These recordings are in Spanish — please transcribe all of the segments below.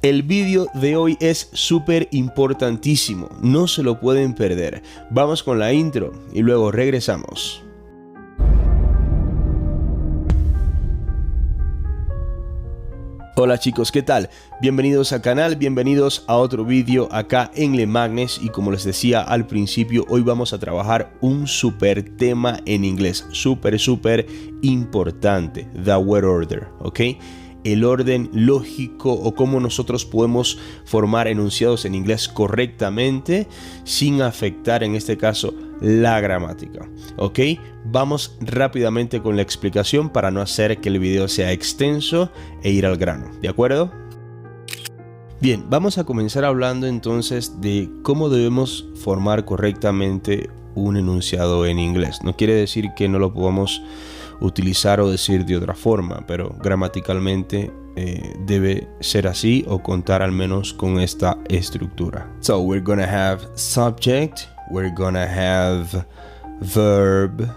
El vídeo de hoy es súper importantísimo, no se lo pueden perder. Vamos con la intro y luego regresamos. Hola chicos, ¿qué tal? Bienvenidos al canal, bienvenidos a otro vídeo acá en Le Magnes. Y como les decía al principio, hoy vamos a trabajar un súper tema en inglés, súper importante, the word order, ¿ok? El orden lógico o cómo nosotros podemos formar enunciados en inglés correctamente sin afectar en este caso la gramática, ¿ok? Vamos rápidamente con la explicación para no hacer que el video sea extenso e ir al grano, ¿de acuerdo? Bien, vamos a comenzar hablando entonces de cómo debemos formar correctamente un enunciado en inglés. No quiere decir que no lo podamos utilizar o decir de otra forma, pero gramaticalmente debe ser así o contar al menos con esta estructura. So we're gonna have subject, we're gonna have verb,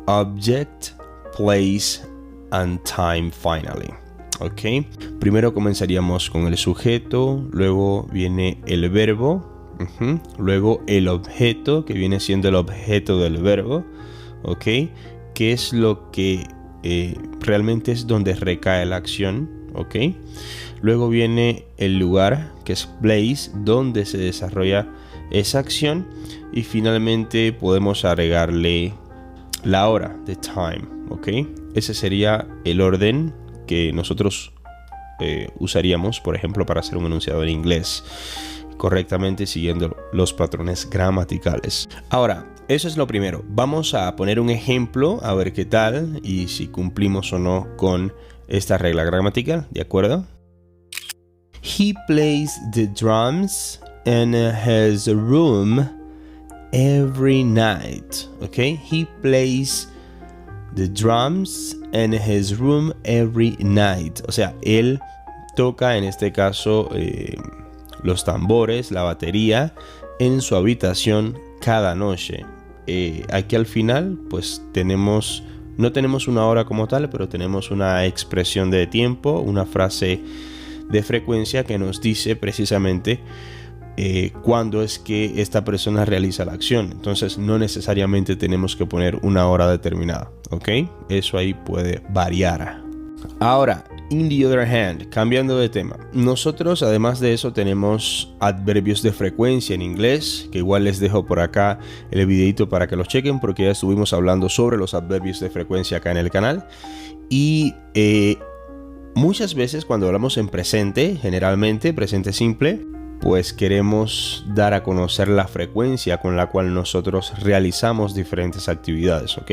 object, place and time finally. Ok, primero comenzaríamos con el sujeto, luego viene el verbo, luego el objeto que viene siendo el objeto del verbo, ok, que es lo que realmente es donde recae la acción, ¿ok? Luego viene el lugar, que es place, donde se desarrolla esa acción. Y finalmente podemos agregarle la hora, the time, ¿ok? Ese sería el orden que nosotros usaríamos, por ejemplo, para hacer un enunciado en inglés correctamente siguiendo los patrones gramaticales. Ahora, eso es lo primero. Vamos a poner un ejemplo a ver qué tal y si cumplimos o no con esta regla gramatical, ¿de acuerdo? He plays the drums in his room every night. Okay? He plays the drums in his room every night. O sea, él toca en este caso los tambores, la batería en su habitación cada noche. Aquí al final pues no tenemos una hora como tal, pero tenemos una expresión de tiempo, una frase de frecuencia que nos dice precisamente cuándo es que esta persona realiza la acción. Entonces no necesariamente tenemos que poner una hora determinada, ¿ok? Eso ahí puede variar. Ahora, in the other hand, cambiando de tema, nosotros además de eso tenemos adverbios de frecuencia en inglés, que igual les dejo por acá el videito para que los chequen, porque ya estuvimos hablando sobre los adverbios de frecuencia acá en el canal. Y muchas veces cuando hablamos en presente, generalmente presente simple, pues queremos dar a conocer la frecuencia con la cual nosotros realizamos diferentes actividades, ¿ok?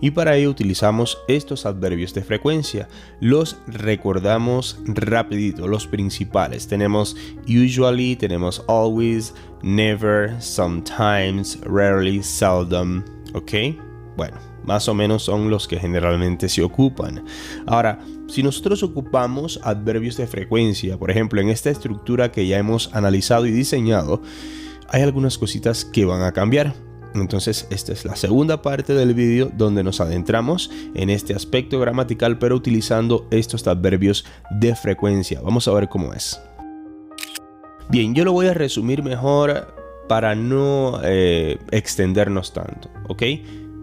Y para ello utilizamos estos adverbios de frecuencia. Los recordamos rapidito, los principales. Tenemos usually, tenemos always, never, sometimes, rarely, seldom, ¿ok? Bueno, más o menos son los que generalmente se ocupan. Ahora, si nosotros ocupamos adverbios de frecuencia, por ejemplo, en esta estructura que ya hemos analizado y diseñado, hay algunas cositas que van a cambiar. Entonces, esta es la segunda parte del vídeo donde nos adentramos en este aspecto gramatical, pero utilizando estos adverbios de frecuencia. Vamos a ver cómo es. Bien, yo lo voy a resumir mejor para no extendernos tanto, ¿ok?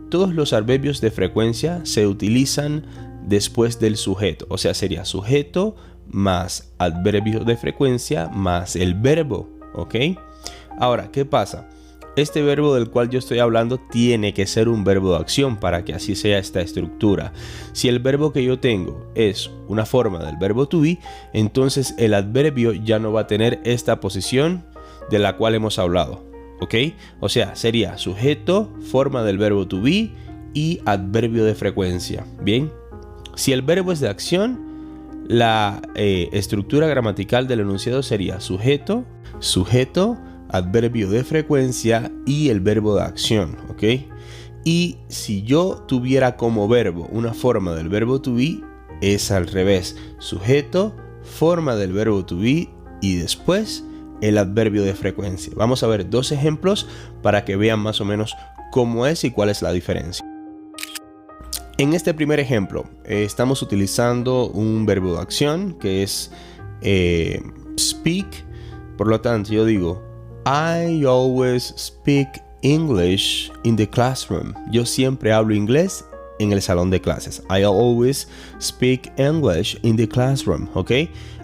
Todos los adverbios de frecuencia se utilizan después del sujeto, o sea, sería sujeto más adverbio de frecuencia más el verbo, ¿ok? Ahora, ¿qué pasa? Este verbo del cual yo estoy hablando tiene que ser un verbo de acción para que así sea esta estructura. Si el verbo que yo tengo es una forma del verbo to be, entonces el adverbio ya no va a tener esta posición de la cual hemos hablado, ¿ok? O sea, sería sujeto, forma del verbo to be y adverbio de frecuencia. Bien, si el verbo es de acción, la estructura gramatical del enunciado sería sujeto, adverbio de frecuencia y el verbo de acción, ¿ok? Y si yo tuviera como verbo una forma del verbo to be, es al revés. Sujeto, forma del verbo to be y después el adverbio de frecuencia. Vamos a ver dos ejemplos para que vean más o menos cómo es y cuál es la diferencia. En este primer ejemplo estamos utilizando un verbo de acción que es speak. Por lo tanto, yo digo, I always speak English in the classroom. Yo siempre hablo inglés en el salón de clases. I always speak English in the classroom, ¿ok?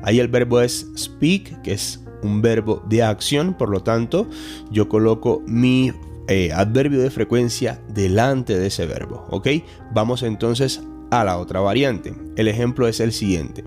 Ahí el verbo es speak, que es un verbo de acción, por lo tanto, yo coloco mi adverbio de frecuencia delante de ese verbo, ¿ok? Vamos entonces a la otra variante. El ejemplo es el siguiente.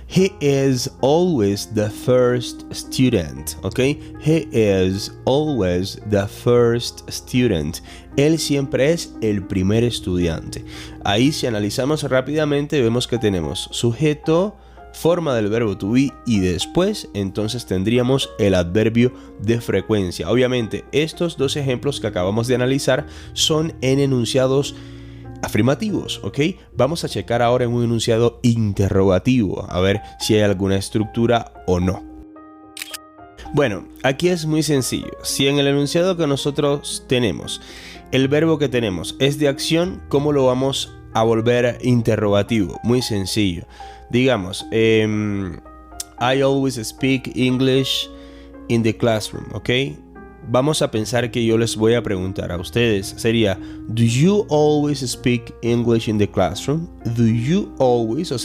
He is always the first student, ¿ok? He is always the first student. Él siempre es el primer estudiante. Ahí, si analizamos rápidamente, vemos que tenemos sujeto, forma del verbo to be y después entonces tendríamos el adverbio de frecuencia. Obviamente estos dos ejemplos que acabamos de analizar son en enunciados afirmativos, ¿ok? Vamos a checar ahora en un enunciado interrogativo a ver si hay alguna estructura o no. Bueno, aquí es muy sencillo. Si en el enunciado que nosotros tenemos, el verbo que tenemos es de acción, ¿cómo lo vamos a volver interrogativo? Muy sencillo. Digamos, I always speak English in the classroom, ¿ok? Vamos a pensar que yo les voy a preguntar a ustedes. Sería, do you always speak English in the classroom? Do you always? O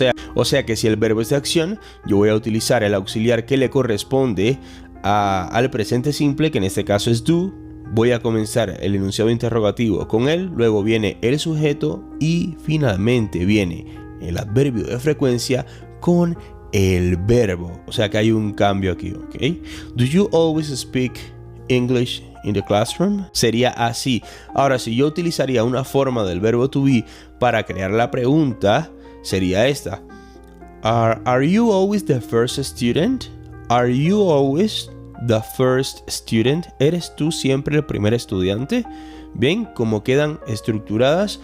sea que si el verbo es de acción, yo voy a utilizar el auxiliar que le corresponde al presente simple, que en este caso es do. Voy a comenzar el enunciado interrogativo con él, luego viene el sujeto y finalmente viene el adverbio de frecuencia con el verbo. O sea que hay un cambio aquí, ¿ok? Do you always speak English in the classroom? Sería así. Ahora, si yo utilizaría una forma del verbo to be para crear la pregunta, sería esta. Are you always the first student? Are you always the first student? ¿Eres tú siempre el primer estudiante? Bien, como quedan estructuradas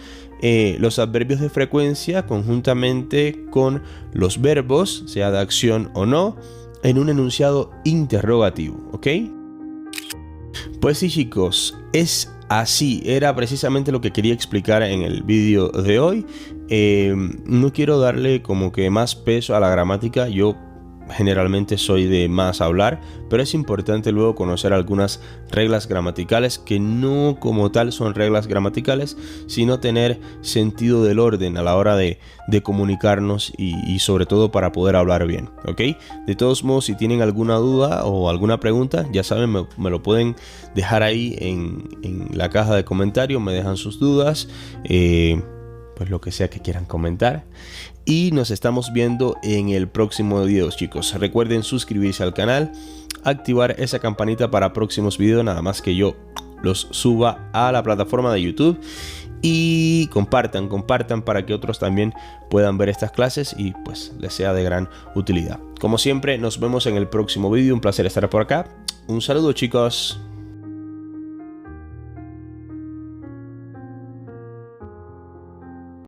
los adverbios de frecuencia conjuntamente con los verbos, sea de acción o no, en un enunciado interrogativo, ¿ok? Pues sí, chicos, es así. Era precisamente lo que quería explicar en el vídeo de hoy. No quiero darle como que más peso a la gramática. Yo generalmente soy de más hablar, pero es importante luego conocer algunas reglas gramaticales que no como tal son reglas gramaticales, sino tener sentido del orden a la hora de comunicarnos y sobre todo para poder hablar bien, ¿ok? De todos modos, si tienen alguna duda o alguna pregunta, ya saben, me lo pueden dejar ahí en la caja de comentarios, me dejan sus dudas, pues lo que sea que quieran comentar. Y nos estamos viendo en el próximo video, chicos. Recuerden suscribirse al canal, activar esa campanita para próximos videos, nada más que yo los suba a la plataforma de YouTube. Y compartan para que otros también puedan ver estas clases y pues les sea de gran utilidad. Como siempre, nos vemos en el próximo video. Un placer estar por acá. Un saludo, chicos.